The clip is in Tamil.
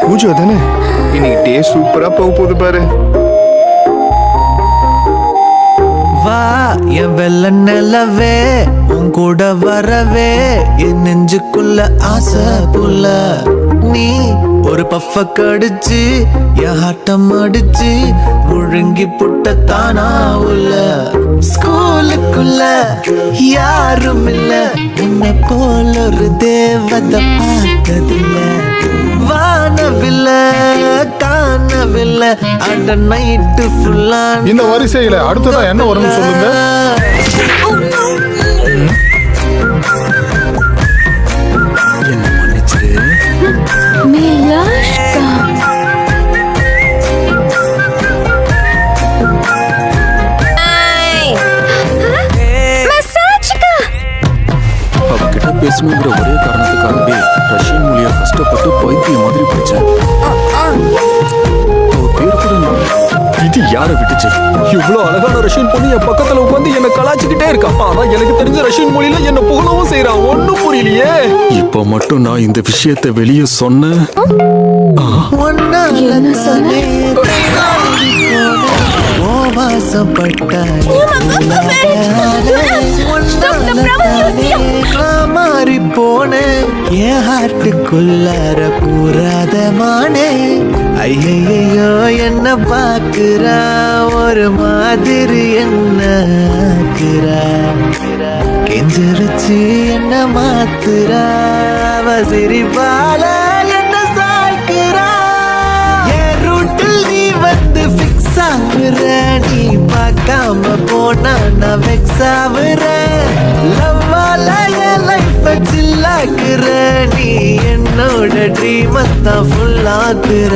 பூஜை தானே, இன்னைக்கு டே சூப்பரா போக போகுது பாரு. வா என் வெள்ள நிலவே, உன் கூட வரவே என் நெஞ்சுக்குள்ள ஆசை புள்ள. நீ ஒரு பஃப கடிச்சு என் ஆட்டம் அடிச்சு முழுங்கி புட்ட தானா உள்ள. ஸ்கூலுக்குள்ள யாரும் இல்ல, உன்னை போல ஒரு தேவதை பார்த்ததில்ல. வானவில்ல காணவில்ல அந்த நைட்டு ஃபுல்லா. இந்த வரிசையில அடுத்ததா என்ன வரும்னு சொல்லுங்க. என்ன மன்னிச்சிரு. அவகிட்ட பேசணுங்கிற ஒரே காரணத்துக்காகவே ரஷ்யன் மொழியை கஷ்டப்பட்டு பைத்தியம் மாதிரி படிச்சேன். பேர் கூட இது யாரை விட்டுச்சு? இவ்வளவு அழகான ரஷ்யன் பொண்ணு என் பக்கத்துல உட்காந்து என்ன கலாச்சிக்கிட்டே இருக்கா. ஆனா எனக்கு தெரிஞ்ச ரஷ்யன் மொழியில என்ன புகழவும் செய்யறான். ஒண்ணும் புரியலையே. இப்ப மட்டும் நான் இந்த விஷயத்தை வெளியே சொன்னேன். மாறி போன என் ஹார்ட்டுக்குள்ளார பூராதமானே. ஐயோ என்ன பாக்குறா ஒரு மாதிரி என்ன கெஞ்சரிச்சு என்ன மாத்துறா. சிரிப்பால என்ன சாய்க்கிறா. என் ரூட்டில் நீ வந்து ஃபிக்ஸ் ஆகுற. நீ பார்க்காம போனா நான் வெக்ஸ் ஆகுற. லவ்வால என் லைஃப சில்லாக்குற. நீ என்னோட ட்ரீம் தான் ஃபுல் ஆக்குற.